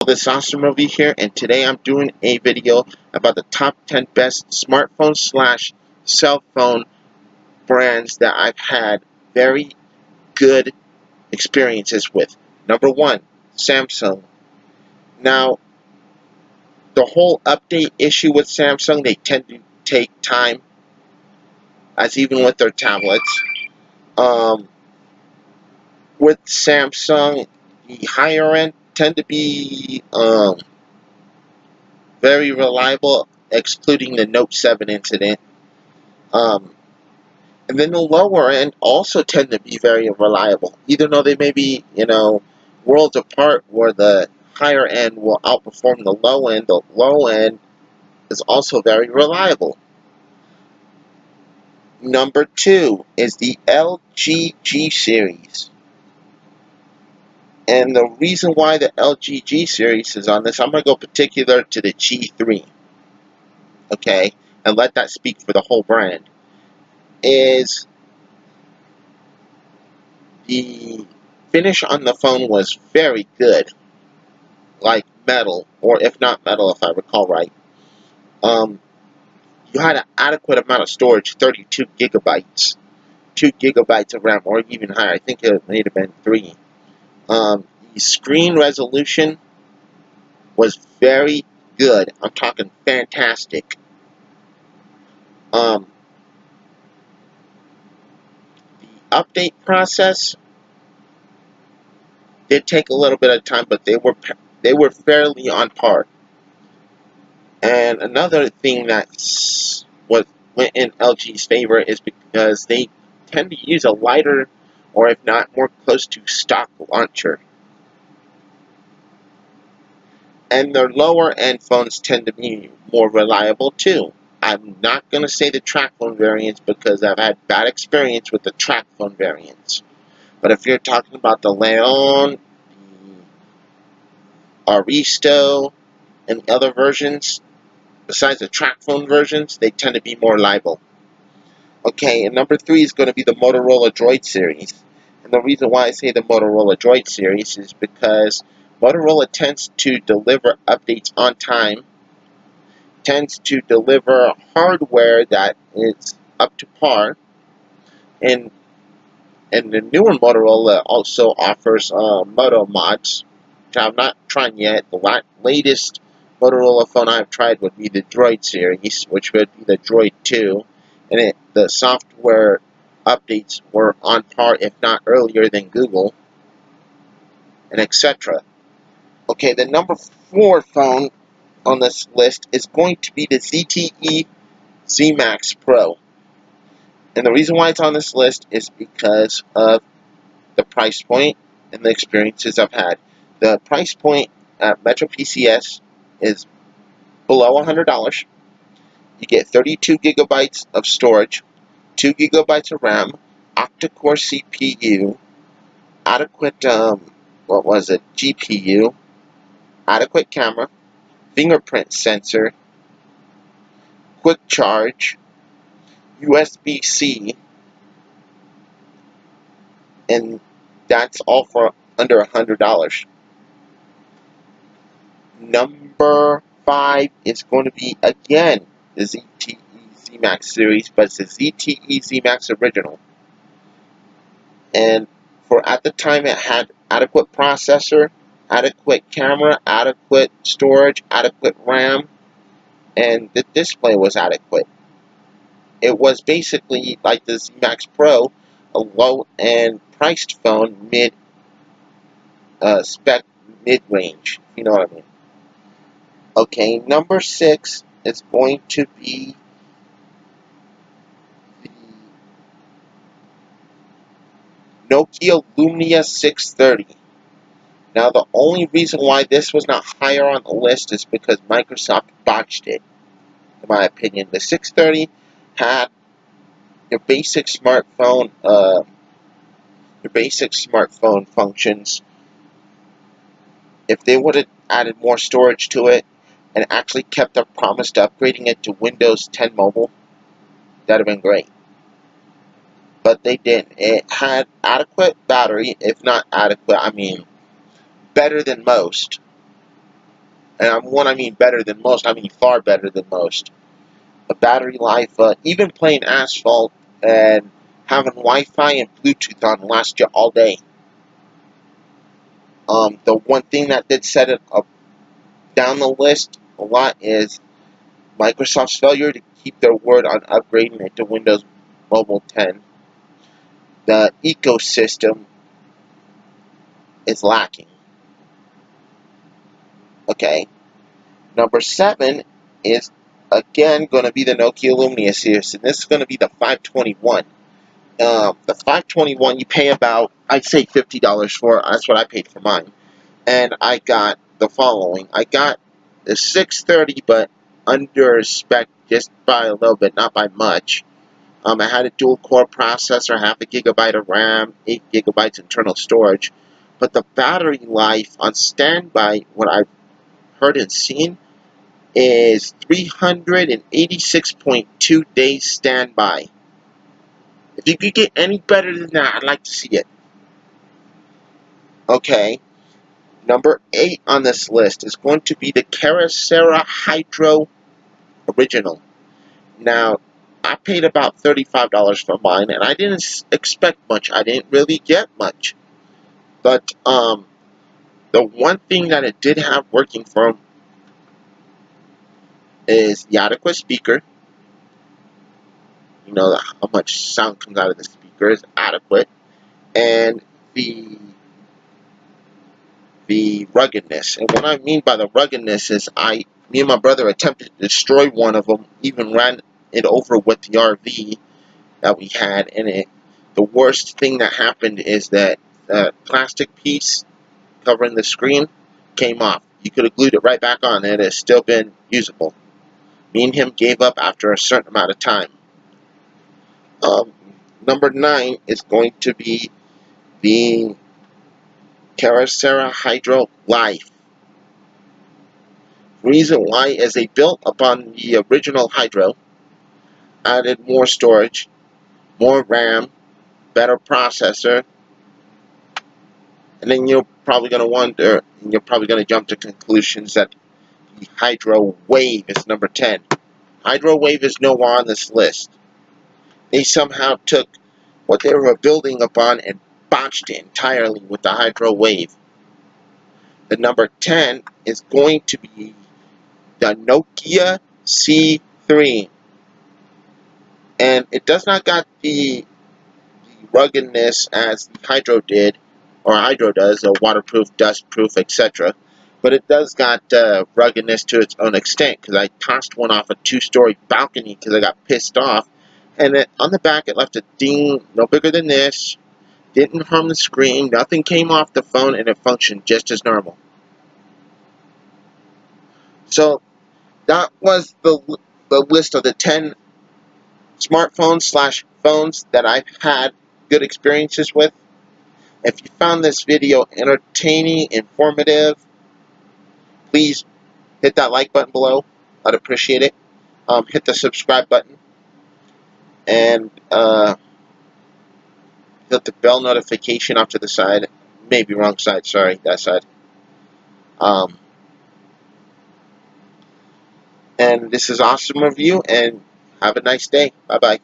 this is Awesome Movie here, and today I'm doing a video about the top 10 best smartphone slash cell phone brands that I've had very good experiences with. Number 1, Samsung. Now, the whole update issue with Samsung, they tend to take time, as even with their tablets. With Samsung, the higher end tend to be very reliable, excluding the Note 7 incident. And then the lower end also tend to be very reliable, even though they may be, worlds apart, where the higher end will outperform the low end. The low end is also very reliable. Number 2 is the LG G series. And the reason why the LG G series is on this, I'm going to go particular to the G3, okay, and let that speak for the whole brand, is the finish on the phone was very good, like metal, or if not metal, if I recall right. You had an adequate amount of storage, 32 gigabytes, 2 gigabytes of RAM, or even higher. I think it may have been 3. The screen resolution was very good. I'm talking fantastic. The update process did take a little bit of time, but they were fairly on par. And another thing that went in LG's favor is because they tend to use a lighter, or if not more close to stock launcher. And their lower end phones tend to be more reliable too. I'm not going to say the track phone variants because I've had bad experience with the track phone variants. But if you're talking about the Leon, the Aristo, and other versions, besides the track phone versions, they tend to be more reliable. Okay, and number 3 is going to be the Motorola Droid series. And the reason why I say the Motorola Droid series is because Motorola tends to deliver updates on time, tends to deliver hardware that is up to par, and the newer Motorola also offers Moto mods, which I'm not trying yet. The latest Motorola phone I've tried would be the Droid series, which would be the Droid 2, and the software updates were on par, if not earlier, than Google, and etc. Okay, the number 4 phone on this list is going to be the ZTE Z Max Pro. And the reason why it's on this list is because of the price point and the experiences I've had. The price point at Metro PCS is below $100. You get 32 gigabytes of storage, 2 gigabytes of RAM, octa-core CPU, adequate, GPU, adequate camera, fingerprint sensor, quick charge, USB-C, and that's all for under $100. Number 5 is going to be, again, the ZTE Z Max series, but it's the ZTE Z Max Original. And at the time, it had adequate processor, adequate camera, adequate storage, adequate RAM, and the display was adequate. It was basically like the Z Max Pro, a low-end priced phone, spec mid-range, you know what I mean. Okay, number 6 is going to be the Nokia Lumia 630. Now, the only reason why this was not higher on the list is because Microsoft botched it, in my opinion. The 630 had your basic smartphone functions. If they would have added more storage to it and actually kept their promise to upgrading it to Windows 10 Mobile, that would have been great. But they didn't. It had adequate battery, if not adequate, I mean, better than most. And I mean better than most. I mean far better than most. The battery life, even playing Asphalt and having Wi-Fi and Bluetooth on lasts you all day. The one thing that did set it up down the list a lot is Microsoft's failure to keep their word on upgrading it to Windows Mobile 10. The ecosystem is lacking. Okay. Number 7 is again going to be the Nokia Lumia series, and this is going to be the 521. The 521 you pay about, I'd say $50 for. That's what I paid for mine. And I got the following. I got the 630, but under spec just by a little bit, not by much. I had a dual core processor, half a gigabyte of RAM, 8 gigabytes internal storage. But the battery life on standby, what I've heard and seen, is 386.2 days standby. If you could get any better than that, I'd like to see it. Okay. Number 8 on this list is going to be the Kyocera Hydro Original. Now, I paid about $35 for mine, and I didn't expect much. I didn't really get much. But the one thing that it did have working for them is the adequate speaker. You know how much sound comes out of the speaker is adequate, and the ruggedness. And what I mean by the ruggedness is me and my brother attempted to destroy one of them, even ran it over with the RV that we had, and the worst thing that happened is that the plastic piece covering the screen came off. You could have glued it right back on, and it has still been usable. Me and him gave up after a certain amount of time. Number 9 is going to be the Kyocera Hydro Life. Reason why is they built upon the original Hydro, added more storage, more RAM, better processor, and then you're probably going to wonder, and you're probably going to jump to conclusions that the Hydro Wave is number 10. Hydro Wave is nowhere on this list. They somehow took what they were building upon and botched it entirely with the Hydro Wave. The number 10 is going to be the Nokia C3. And it does not got the ruggedness as the Hydro did, or Hydro does, waterproof, dustproof, etc. But it does got ruggedness to its own extent, because I tossed one off a 2-story balcony because I got pissed off. And on the back it left a ding no bigger than this, didn't harm the screen, nothing came off the phone, and it functioned just as normal. So that was the list of the 10 smartphones / phones that I've had good experiences with. If you found this video entertaining, informative, please hit that like button below. I'd appreciate it. Hit the subscribe button. And hit the bell notification off to the side. Maybe wrong side, sorry, that side. And this is Awesome Review, and have a nice day. Bye-bye.